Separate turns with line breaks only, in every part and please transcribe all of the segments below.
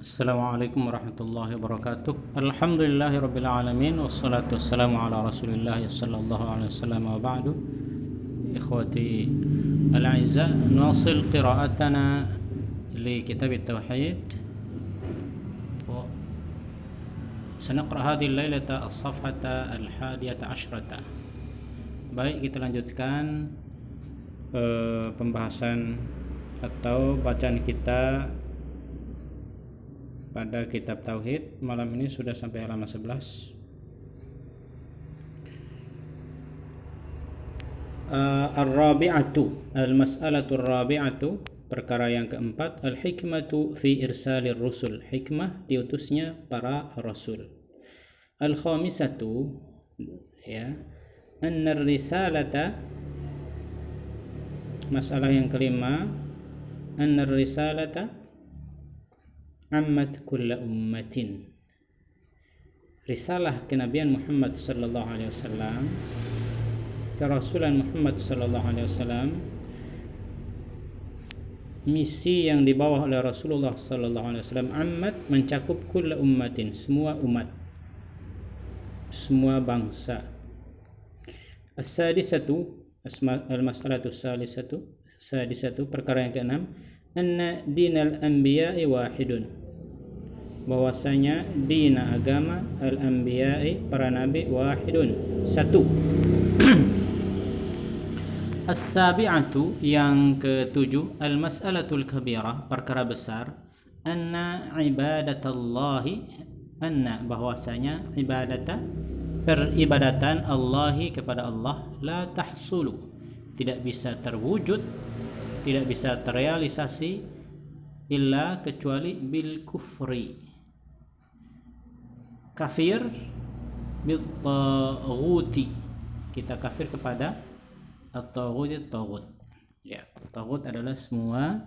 Assalamualaikum warahmatullahi wabarakatuh. Alhamdulillahi rabbil alamin wassalatu wassalamu ala Rasulillah sallallahu alaihi wasallam wa ba'du. Ikhwati al-a'izza, nuwasil qira'atana li kitab at-tauhid. سنقرأ هذه الليلة الصفحة 11. Baik, kita lanjutkan pembahasan atau bacaan kita pada kitab tauhid. Malam ini sudah sampai halaman 11. Ar-rabi'atu, al-mas'alatu ar-rabi'atu, perkara yang keempat, al-hikmatu fi irsalir rusul, hikmah diutusnya para rasul. Al-khamisatu, ya, anna risalata, masalah yang kelima, anna risalata ammat kulla ummatin, risalah kenabian Muhammad sallallahu alaihi wasallam, kerasulan Muhammad sallallahu alaihi wasallam, misi yang dibawa oleh Rasulullah sallallahu alaihi wasallam, ammat, mencakup kulla ummatin, semua umat, semua bangsa. As-sadisatu, al-mas'alatu sadisatu, perkara yang keenam, anna dinal anbiya'i wahidun, bahwasanya dina agama al-anbiya'i, para nabi, wahidun, satu. As-sabi'atu, yang ketujuh, al-mas'alatul kabirah, perkara besar, anna ibadatallahi, anna, bahwasanya peribadatan Allahi, kepada Allah, la tahsulu, tidak bisa terwujud, tidak bisa terrealisasi, illa, kecuali, bil kufri, kafir, bil taghuti, kita kafir kepada at-taghut. Ya, taghut adalah semua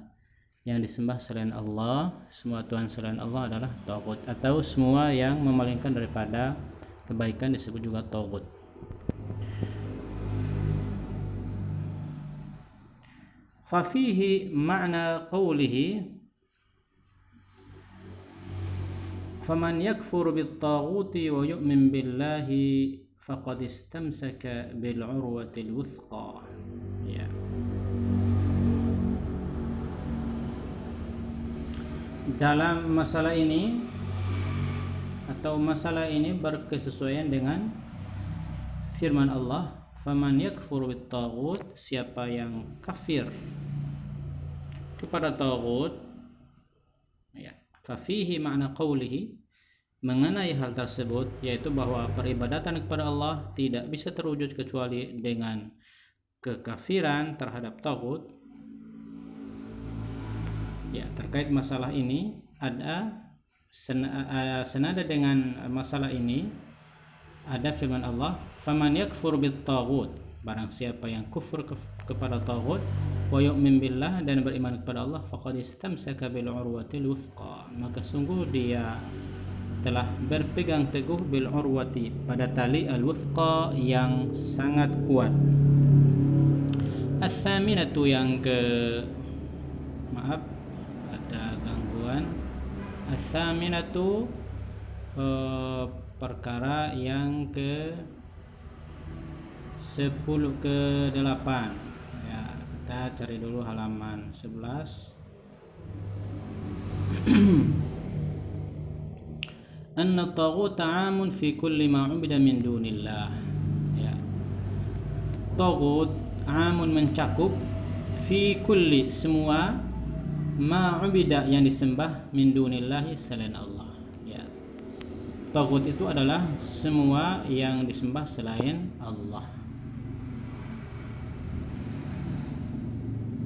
yang disembah selain Allah, semua Tuhan selain Allah adalah taghut, atau semua yang memalingkan daripada kebaikan disebut juga taghut. Fafihi ma'na qawlihi faman yakfur bit-taghuti wa yu'min billahi faqad istamsaka bil 'urwatil wuthqa. Ya. Dalam masalah ini, atau masalah ini berkesesuaian dengan firman Allah, faman yakfur bit-taghut, siapa yang kafir kepada taghut, ya, fafihi makna qawlihi, mengenai hal tersebut, yaitu bahwa peribadatan kepada Allah tidak bisa terwujud kecuali dengan kekafiran terhadap taghut. Ya, terkait masalah ini ada senada dengan masalah ini ada firman Allah, faman yakfur bit-taghut, barang siapa yang kufur kepada taghut, wa yu'min billah, dan beriman kepada Allah, faqad istamsaka bil 'urwatil wuthqa, maka sungguh dia telah berpegang teguh bil 'urwati, pada tali al-wuthqa, yang sangat kuat. As-saminatu, yang ke, maaf ada gangguan. As-saminatu, perkara yang ke 10 ke 8. Ya, kita cari dulu halaman 11. Anna taghut 'amun fi kulli ma 'ubida min dunillah. Ya. Taghut 'amun, mencakup, fi kulli, semua, ma 'ubida, yang disembah, min dunillahi, selain Allah. Ya. Taghut itu adalah semua yang disembah selain Allah.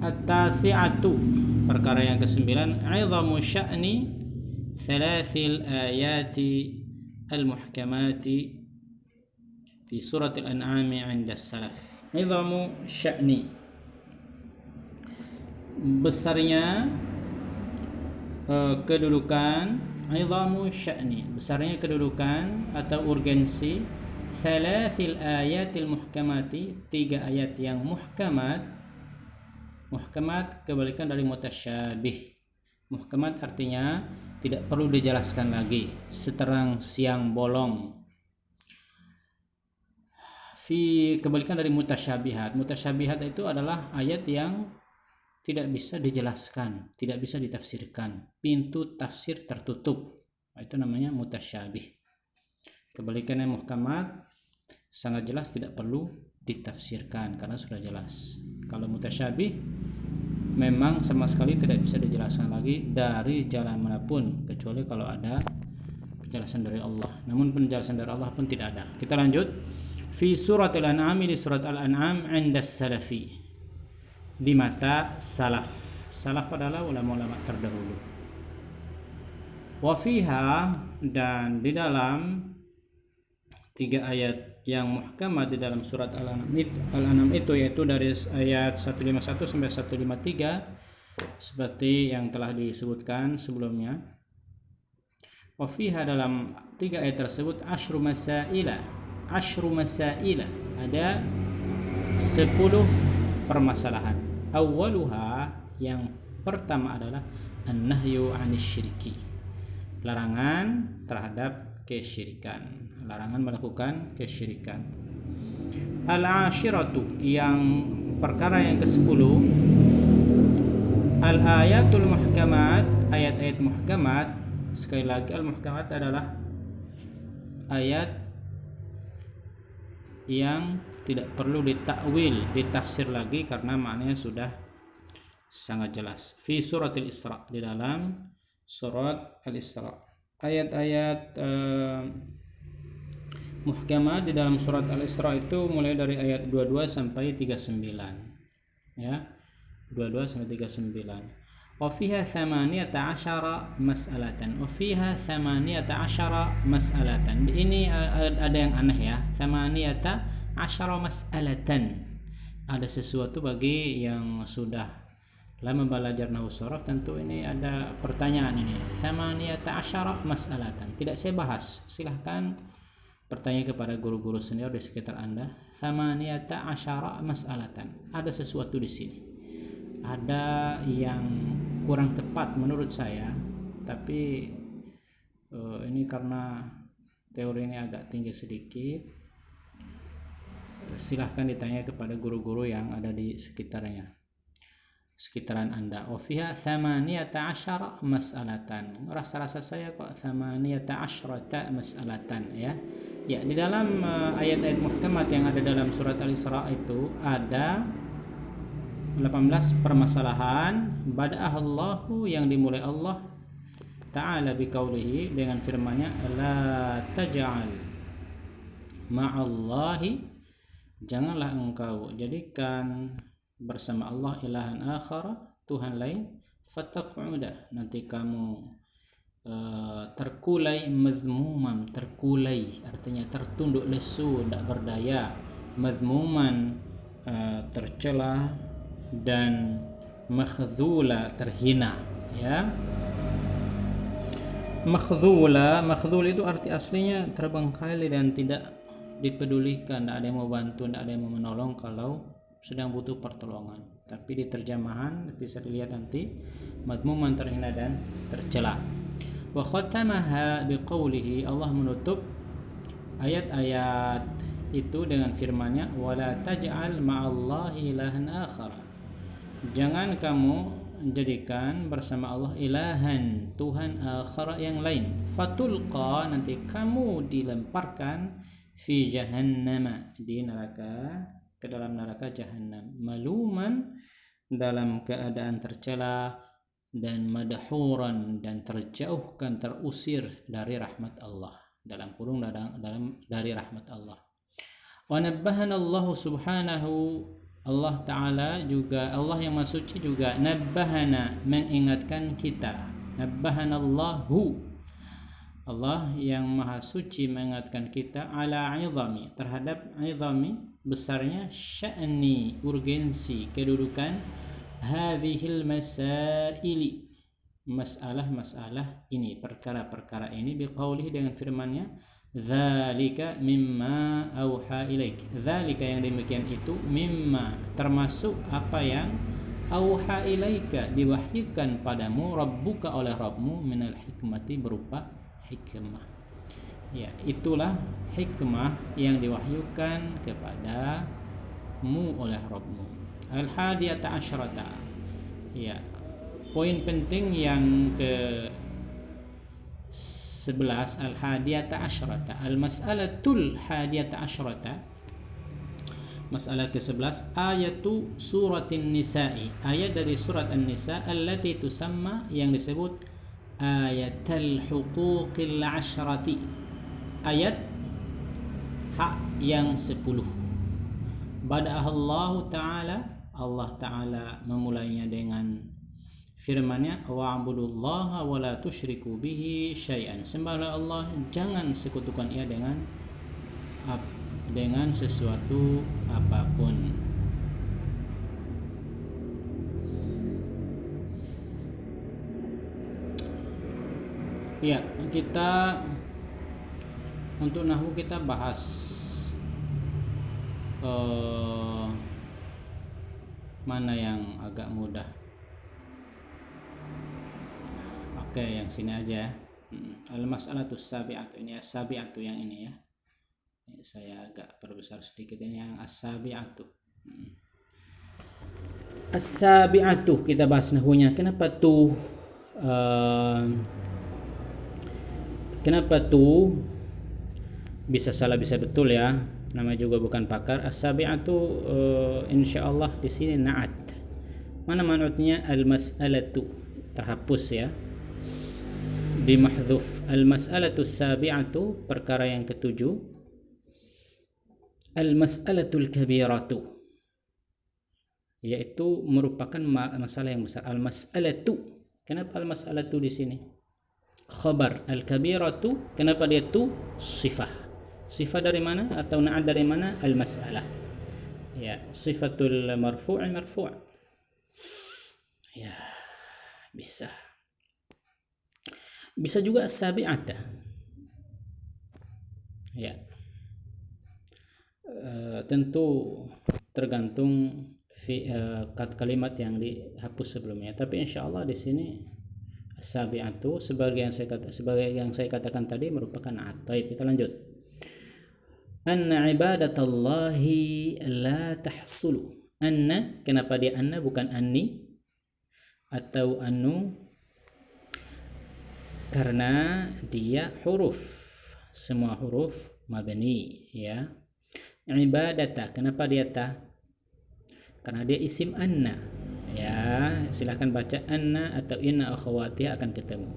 At-tasi'atu, perkara yang ke-9, 'idhamu sya'ni thalathil ayati al-muhkamati fi suratil an'ami 'inda salaf. 'idhamu sya'ni, besarnya kedudukan, 'idhamu sya'ni, besarnya kedudukan atau urgensi, thalathil ayatil muhkamati, 3 ayat yang muhkamat. Muhkamat kebalikan dari mutasyabih. Muhkamat artinya tidak perlu dijelaskan lagi, seterang siang bolong. Kebalikan dari mutasyabihat. Mutasyabihat itu adalah ayat yang tidak bisa dijelaskan, tidak bisa ditafsirkan. Pintu tafsir tertutup. Itu namanya mutasyabih. Kebalikannya muhkamat, sangat jelas, tidak perlu ditafsirkan karena sudah jelas. Kalau mutasyabih memang sama sekali tidak bisa dijelaskan lagi dari jalan manapun, kecuali kalau ada penjelasan dari Allah. Namun penjelasan dari Allah pun tidak ada. Kita lanjut. Fi surat Al-An'am, di surat Al-An'am, 'inda salafi, di mata salaf. Salaf adalah ulama-ulama terdahulu. Wa fiha, dan di dalam 3 ayat yang muhkamat di dalam surat Al-An'am itu, yaitu dari ayat 151 sampai 153 seperti yang telah disebutkan sebelumnya. Wa fiha, dalam 3 ayat tersebut, asyru masaila, ada 10 permasalahan. Awwaluha, yang pertama adalah an-nahyu 'anis syirki, larangan terhadap kesyirikan, larangan melakukan kesyirikan. Al-ashiratu, yang perkara yang ke-10, al-ayatul muhkamat, ayat-ayat muhkamat. Sekali lagi, al-muhkamat adalah ayat yang tidak perlu ditakwil, ditafsir lagi karena maknanya sudah sangat jelas. Fi suratil Isra, di dalam surat Al-Isra. Ayat-ayat muhkamat di dalam surat Al-Isra itu mulai dari ayat 22 sampai 39. Ya. 22 sampai 39. Wa fiha 18 mas'alatan. Wa fiha 18 mas'alatan. Ini ada yang aneh ya. 18 mas'alatan. Ada sesuatu bagi yang sudah lama belajar nahwu sharaf, tentu ini ada pertanyaan ini. 18 mas'alatan. Tidak saya bahas. Silahkan bertanya kepada guru-guru senior di sekitar Anda. 18 mas'alatan. Ada sesuatu di sini. Ada yang kurang tepat menurut saya, tapi ini karena teori ini agak tinggi sedikit, silahkan ditanya kepada guru-guru yang ada di sekitaran Anda. Fiha 18 mas'alatan. Rasa-rasa saya kok 18 mas'alatan ya. Ya, di dalam ayat-ayat muhkamat yang ada dalam surat Al-Isra itu ada 18 permasalahan. Bada'ahallahu, yang dimulai Allah Ta'ala biqaulihi, dengan firman-Nya, la taj'al ma'allahi, janganlah engkau jadikan bersama Allah ilahan akhara, Tuhan lain, fataq'uda, nanti kamu terkulai, mazmuman, terkulai artinya tertunduk lesu, tidak berdaya, mazmuman tercela, dan makhdhula, terhina ya. Makhdhul itu arti aslinya terbengkalai dan tidak dipedulikan, tidak ada yang mau bantu, tidak ada yang mau menolong kalau sedang butuh pertolongan. Tapi di terjemahan bisa dilihat nanti, madmuman, terhina dan tercela. Wa khatamaha biqaulihi, Allah menutup ayat-ayat itu dengan firman-Nya, wala taj'al ma'allahi ilahan akhara, jangan kamu jadikan bersama Allah ilahan, Tuhan, akhara, yang lain, fatulqa, nanti kamu dilemparkan, fi jahannam, di neraka, ke dalam neraka jahannam, maluman, dalam keadaan tercela, dan madhuran, dan terjauhkan, terusir dari rahmat Allah, dalam kurung dari rahmat Allah. Wa nabbahana Allah subhanahu, Allah Ta'ala juga, Allah yang Maha Suci juga, nabbahana, mengingatkan kita, nabbahana Allahu, Allah yang Maha Suci mengingatkan kita, ala izami, terhadap izami, besarnya, sya'ni, urgensi, kedudukan, hadhil masaili, masalah ini, perkara-perkara ini, biqaulihi, dengan firman-Nya, dzalika mimma auha ilaik, dzalika, yang demikian itu, mimma, termasuk apa yang auha ilaika, diwahyukan padamu, rabbuka, oleh Rabbmu, minal hikmati, berupa hikmah. Ya, itulah hikmah yang diwahyukan kepadamu oleh Rabbmu. Al-hadiyata asyrata. Ya, poin penting yang ke 11, al-hadiyata asyrata, al-mas'alatul hadiyata asyrata, masalah ke-11, ayatu suratin nisa'i, ayat dari surat An-Nisa, allati tusamma, yang disebut ayatul huquqil asyrati, ayat hak yang 10. Bada'ahallahu ta'ala, Allah ta'ala memulainya dengan firman-Nya, wa'budullaha wa la tusyriku bihi syai'an, sembahlah Allah, jangan sekutukan Ia dengan sesuatu apapun. Ya, kita untuk nahwu kita bahas mana yang agak mudah. Oke, yang sini aja. Al-mas'alatus sabi'atu, ini as-sabi'atu yang ini ya. Saya agak perbesar sedikit, ini yang as-sabi'atu. As-sabi'atu kita bahas nahwunya. Kenapa tuh bisa salah bisa betul ya, nama juga bukan pakar. As-sabi'atu insyaallah di sini na'at. Mana man'utnya? Al-mas'alatu terhapus ya, dimahdhuf. Al-mas'alatu sabi'atu, perkara yang ketujuh. Al-mas'alatul kabiratu, yaitu merupakan masalah yang besar. Al-mas'alatu, kenapa al-mas'alatu di sini khabar? Al-kabiratu, kenapa dia tu sifah? Sifah dari mana atau na'at dari mana? Al-mas'alah. Ya, sifatul marfu' marfu'. Ya, bisa juga as-sabi'ata. Ya, tentu tergantung kalimat yang dihapus sebelumnya, tapi insyaallah di sini as-sabi'atu sebagai yang saya katakan tadi merupakan na'at. Baik, kita lanjut. Anna ibadatallahi la tahsulu. Anna, kenapa dia anna bukan anni atau anu? Karena dia huruf, semua huruf mabni ya. Ibadata, kenapa dia ta? Karena dia isim anna ya. Silahkan baca anna atau inna akhawatiha akan ketemu.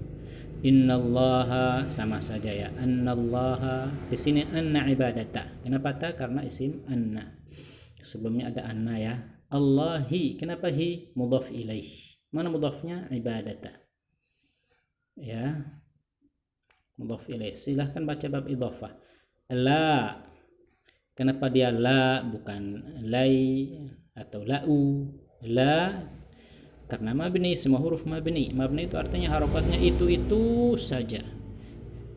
Innallaha sama saja ya. Annallaha, di sini anna ibadata. Kenapa ta? Karena isim anna. Sebelumnya ada anna ya. Allahi, kenapa hi? Mudhaf ilaih. Mana mudhafnya? Ibadata. Ya. Mudhaf ilaih. Silahkan baca bab idhafah. La, kenapa dia la bukan lai atau lau? La karena mabni, semua huruf mabni. Mabni itu artinya harokatnya itu saja.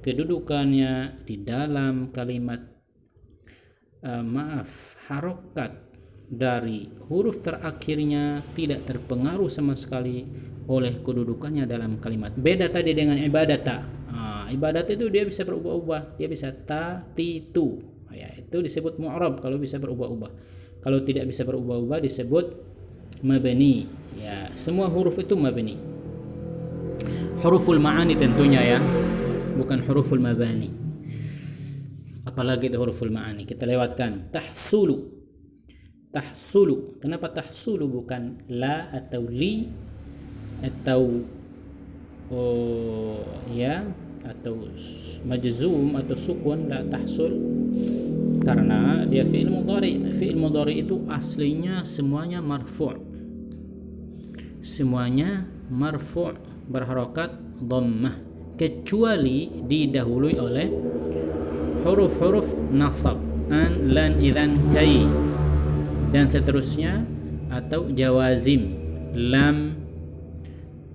Kedudukannya di dalam kalimat harokat dari huruf terakhirnya tidak terpengaruh sama sekali oleh kedudukannya dalam kalimat. Beda tadi dengan ibadata. Ibadat itu dia bisa berubah-ubah, dia bisa ta, ti, tu. Ya, itu disebut mu'rab kalau bisa berubah-ubah. Kalau tidak bisa berubah-ubah disebut mabni. Ya, semua huruf itu mabni. Huruful ma'ani tentunya ya, bukan huruful mabani. Apalagi itu huruful ma'ani. Kita lewatkan. Tahsulu. Tahsulu. Kenapa tahsulu bukan la atau li atau ya, atau majzum atau sukun? La, tahsul. Karena dia fi'il mudhari. Fi'il mudhari itu aslinya semuanya marfu'. Semuanya marfu' berharokat dhammah, kecuali didahului oleh huruf-huruf nasab, an, lan, idzan, kai dan seterusnya, atau jawazim, lam,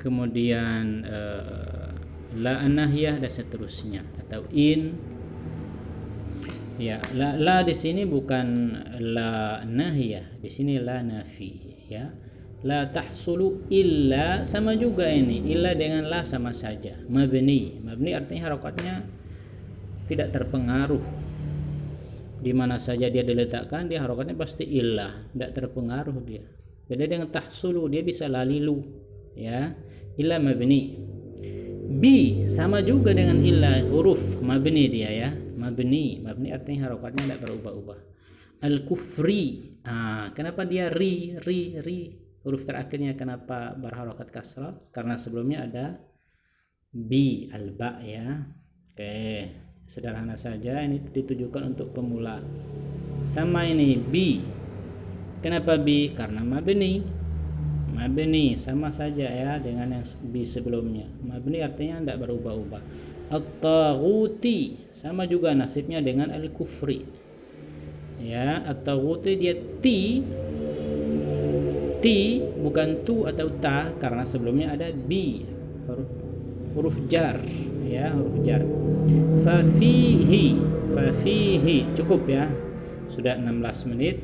kemudian la an-nahiyah dan seterusnya, atau in. Ya, la di sini bukan la nahiyah, di sini la nafi ya. La tahsulu illa, sama juga ini. Illa dengan la sama saja. Mabni. Mabni artinya harokatnya tidak terpengaruh. Di mana saja dia diletakkan, dia harokatnya pasti illa, tidak terpengaruh dia. Beda dengan tahsulu, dia bisa lalilu, ya. Illa mabni. Bi sama juga dengan illa, huruf mabni dia, ya. Mabni artinya harokatnya tidak berubah-ubah. Al-kufri, kenapa dia ri? Huruf terakhirnya kenapa berharokat kasrah? Karena sebelumnya ada bi, al-ba, ya. Oke, sederhana saja, ini ditujukan untuk pemula. Sama ini bi, kenapa bi? Karena mabni sama saja ya dengan yang bi sebelumnya. Mabni artinya tidak berubah-ubah. At-taghuti sama juga nasibnya dengan al-kufri, ya. At-taghuti dia ti bukan tu atau ta, karena sebelumnya ada bi, huruf jar, ya, huruf jar. Fafihi cukup ya, sudah 16 menit.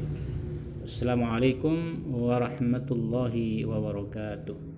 Assalamualaikum warahmatullahi wabarakatuh.